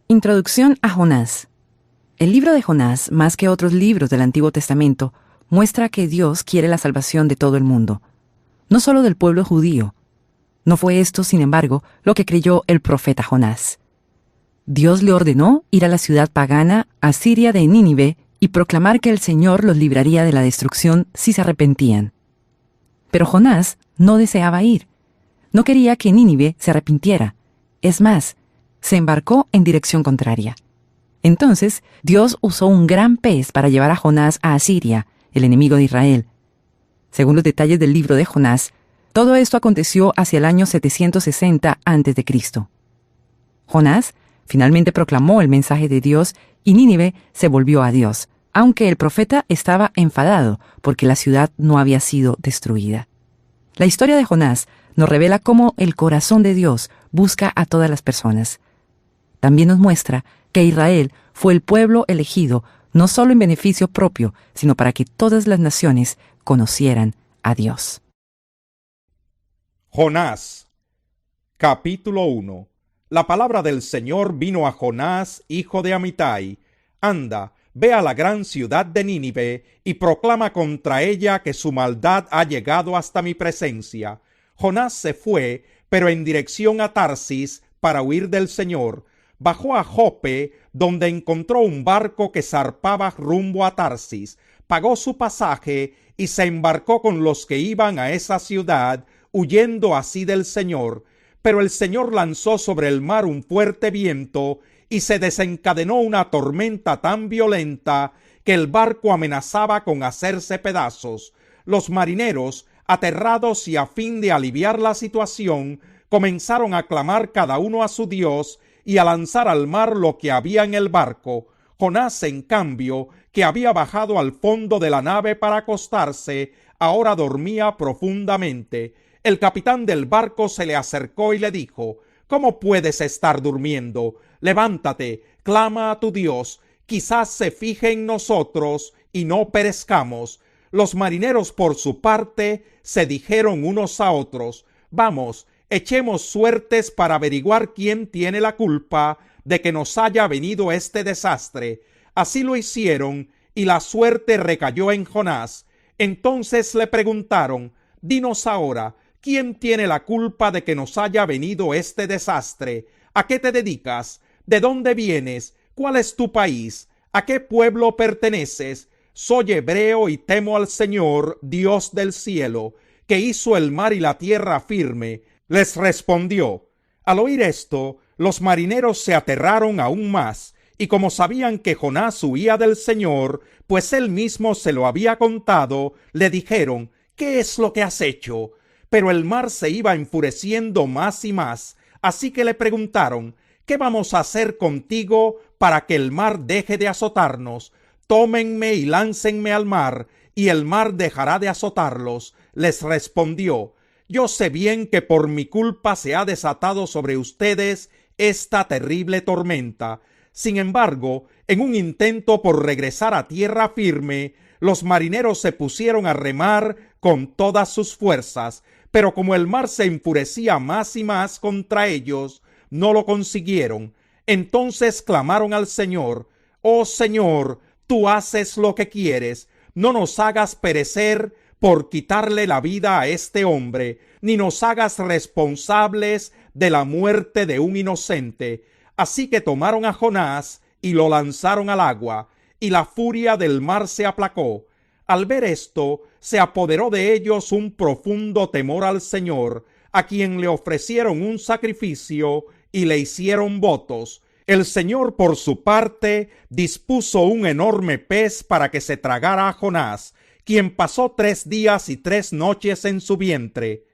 Introducción a Jonás. El libro de Jonás, más que otros libros del Antiguo Testamento, muestra que Dios quiere la salvación de todo el mundo, no solo del pueblo judío. No fue esto, sin embargo, lo que creyó el profeta Jonás. Dios le ordenó ir a la ciudad pagana, asiria de Nínive, y proclamar que el Señor los libraría de la destrucción si se arrepentían. Pero Jonás no deseaba ir. No quería que Nínive se arrepintiera. Es más, se embarcó en dirección contraria. Entonces, Dios usó un gran pez para llevar a Jonás a Asiria, el enemigo de Israel. Según los detalles del libro de Jonás, todo esto aconteció hacia el año 760 a.C. Jonás finalmente proclamó el mensaje de Dios y Nínive se volvió a Dios, aunque el profeta estaba enfadado porque la ciudad no había sido destruida. La historia de Jonás nos revela cómo el corazón de Dios busca a todas las personas. También nos muestra que Israel fue el pueblo elegido no solo en beneficio propio, sino para que todas las naciones conocieran a Dios. Jonás, capítulo 1. La palabra del Señor vino a Jonás, hijo de Amitai. Anda, ve a la gran ciudad de Nínive y proclama contra ella que su maldad ha llegado hasta mi presencia. Jonás se fue, pero en dirección a Tarsis, para huir del Señor. Bajó a Jope, donde encontró un barco que zarpaba rumbo a Tarsis. Pagó su pasaje y se embarcó con los que iban a esa ciudad, huyendo así del Señor. Pero el Señor lanzó sobre el mar un fuerte viento y se desencadenó una tormenta tan violenta que el barco amenazaba con hacerse pedazos. Los marineros, aterrados y a fin de aliviar la situación, comenzaron a clamar cada uno a su Dios y a lanzar al mar lo que había en el barco. Jonás, en cambio, que había bajado al fondo de la nave para acostarse, ahora dormía profundamente. El capitán del barco se le acercó y le dijo: ¿Cómo puedes estar durmiendo? Levántate, clama a tu Dios, quizás se fije en nosotros y no perezcamos. Los marineros, por su parte, se dijeron unos a otros: Vamos, echemos suertes para averiguar quién tiene la culpa de que nos haya venido este desastre. Así lo hicieron, y la suerte recayó en Jonás. Entonces le preguntaron: Dinos ahora, ¿quién tiene la culpa de que nos haya venido este desastre? ¿A qué te dedicas? ¿De dónde vienes? ¿Cuál es tu país? ¿A qué pueblo perteneces? Soy hebreo y temo al Señor, Dios del cielo, que hizo el mar y la tierra firme. Les respondió. Al oír esto, los marineros se aterraron aún más, y como sabían que Jonás huía del Señor, pues él mismo se lo había contado, le dijeron: ¿Qué es lo que has hecho? Pero el mar se iba enfureciendo más y más, así que le preguntaron: ¿Qué vamos a hacer contigo para que el mar deje de azotarnos? Tómenme y láncenme al mar, y el mar dejará de azotarlos. Les respondió: Yo sé bien que por mi culpa se ha desatado sobre ustedes esta terrible tormenta. Sin embargo, en un intento por regresar a tierra firme, los marineros se pusieron a remar con todas sus fuerzas, pero como el mar se enfurecía más y más contra ellos, no lo consiguieron. Entonces clamaron al Señor: Oh Señor, tú haces lo que quieres, no nos hagas perecer por quitarle la vida a este hombre, ni nos hagas responsables de la muerte de un inocente. Así que tomaron a Jonás y lo lanzaron al agua, y la furia del mar se aplacó. Al ver esto, se apoderó de ellos un profundo temor al Señor, a quien le ofrecieron un sacrificio y le hicieron votos. El Señor, por su parte, dispuso un enorme pez para que se tragara a Jonás, quien pasó 3 días y 3 noches en su vientre.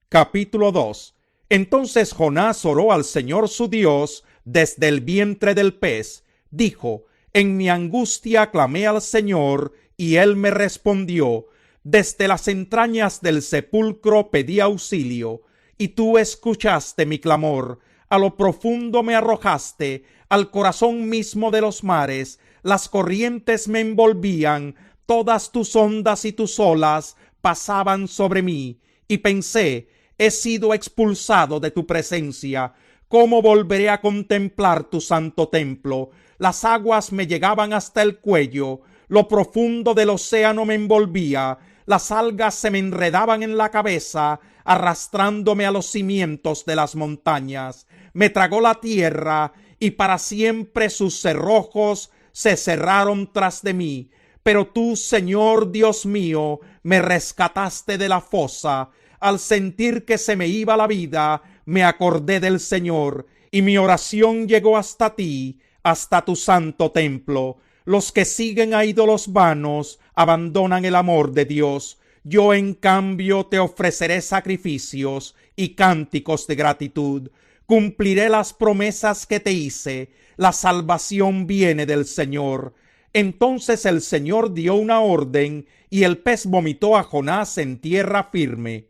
Capítulo 2. Entonces Jonás oró al Señor su Dios desde el vientre del pez. Dijo: En mi angustia clamé al Señor, y él me respondió. Desde las entrañas del sepulcro pedí auxilio, y tú escuchaste mi clamor. A lo profundo me arrojaste, al corazón mismo de los mares. Las corrientes me envolvían, todas tus ondas y tus olas pasaban sobre mí. Y pensé: he sido expulsado de tu presencia. ¿Cómo volveré a contemplar tu santo templo? Las aguas me llegaban hasta el cuello, lo profundo del océano me envolvía, las algas se me enredaban en la cabeza, arrastrándome a los cimientos de las montañas. Me tragó la tierra, y para siempre sus cerrojos se cerraron tras de mí. Pero tú, Señor Dios mío, me rescataste de la fosa. Al sentir que se me iba la vida, me acordé del Señor, y mi oración llegó hasta ti, hasta tu santo templo. Los que siguen a ídolos vanos abandonan el amor de Dios. Yo, en cambio, te ofreceré sacrificios y cánticos de gratitud. Cumpliré las promesas que te hice. La salvación viene del Señor. Entonces el Señor dio una orden, y el pez vomitó a Jonás en tierra firme.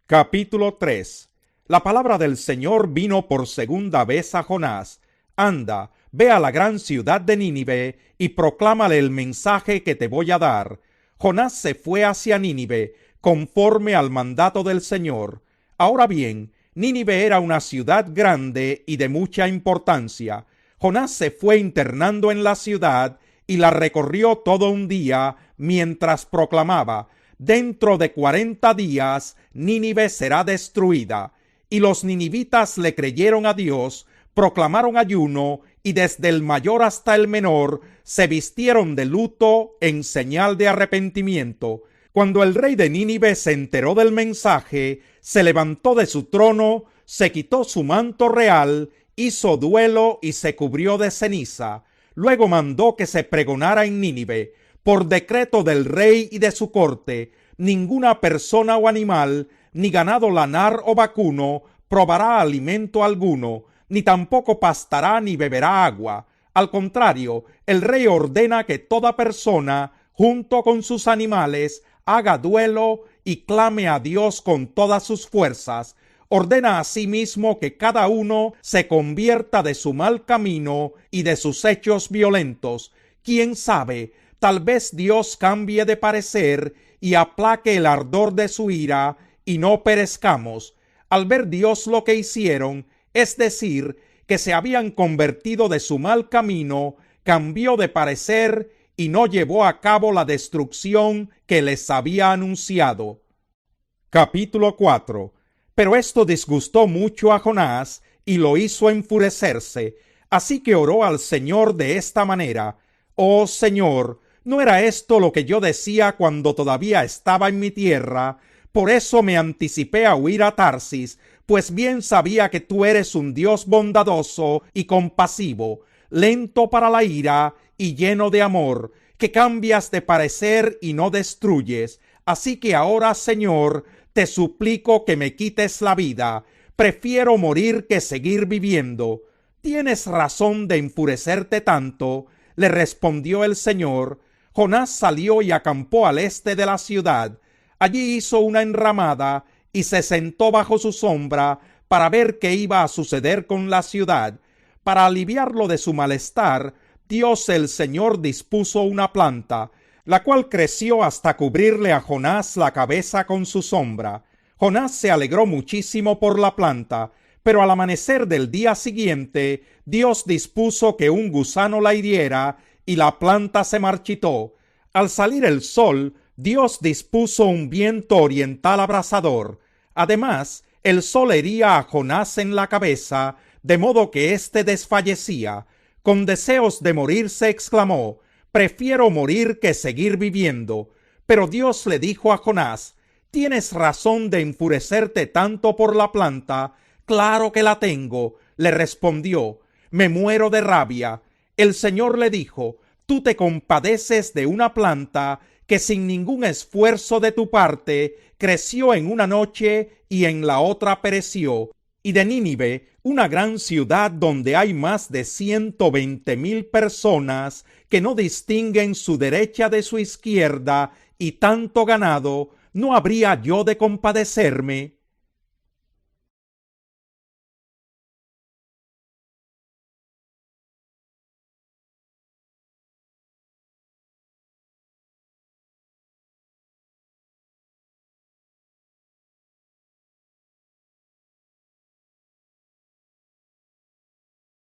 Capítulo 3. La palabra del Señor vino por segunda vez a Jonás. Anda, ve a la gran ciudad de Nínive y proclámale el mensaje que te voy a dar. Jonás se fue hacia Nínive, conforme al mandato del Señor. Ahora bien, Nínive era una ciudad grande y de mucha importancia. Jonás se fue internando en la ciudad y la recorrió todo un día mientras proclamaba: dentro de 40 días Nínive será destruida. Y los ninivitas le creyeron a Dios, proclamaron ayuno, y desde el mayor hasta el menor se vistieron de luto en señal de arrepentimiento. Cuando el rey de Nínive se enteró del mensaje, se levantó de su trono, se quitó su manto real, hizo duelo y se cubrió de ceniza. Luego mandó que se pregonara en Nínive, por decreto del rey y de su corte: ninguna persona o animal, ni ganado lanar o vacuno, probará alimento alguno, ni tampoco pastará ni beberá agua. Al contrario, el rey ordena que toda persona, junto con sus animales, haga duelo y clame a Dios con todas sus fuerzas. Ordena asimismo que cada uno se convierta de su mal camino y de sus hechos violentos. ¿Quién sabe? Tal vez Dios cambie de parecer y aplaque el ardor de su ira, y no perezcamos. Al ver Dios lo que hicieron, es decir, que se habían convertido de su mal camino, cambió de parecer y no llevó a cabo la destrucción que les había anunciado. Capítulo 4. Pero esto disgustó mucho a Jonás y lo hizo enfurecerse, así que oró al Señor de esta manera: oh Señor, ¿no era esto lo que yo decía cuando todavía estaba en mi tierra? Por eso me anticipé a huir a Tarsis, pues bien sabía que tú eres un Dios bondadoso y compasivo, lento para la ira y lleno de amor, que cambias de parecer y no destruyes. Así que ahora, Señor, te suplico que me quites la vida. Prefiero morir que seguir viviendo. ¿Tienes razón de enfurecerte tanto?, le respondió el Señor. Jonás salió y acampó al este de la ciudad. Allí hizo una enramada y se sentó bajo su sombra para ver qué iba a suceder con la ciudad. Para aliviarlo de su malestar, Dios el Señor dispuso una planta, la cual creció hasta cubrirle a Jonás la cabeza con su sombra. Jonás se alegró muchísimo por la planta, pero al amanecer del día siguiente, Dios dispuso que un gusano la hiriera y la planta se marchitó. Al salir el sol, Dios dispuso un viento oriental abrasador. Además, el sol hería a Jonás en la cabeza, de modo que éste desfallecía. Con deseos de morirse exclamó: prefiero morir que seguir viviendo. Pero Dios le dijo a Jonás: ¿tienes razón de enfurecerte tanto por la planta? Claro que la tengo, le respondió. Me muero de rabia. El Señor le dijo: tú te compadeces de una planta que sin ningún esfuerzo de tu parte creció en una noche y en la otra pereció. Y de Nínive, una gran ciudad donde hay más de 120,000 personas que no distinguen su derecha de su izquierda y tanto ganado, ¿no habría yo de compadecerme?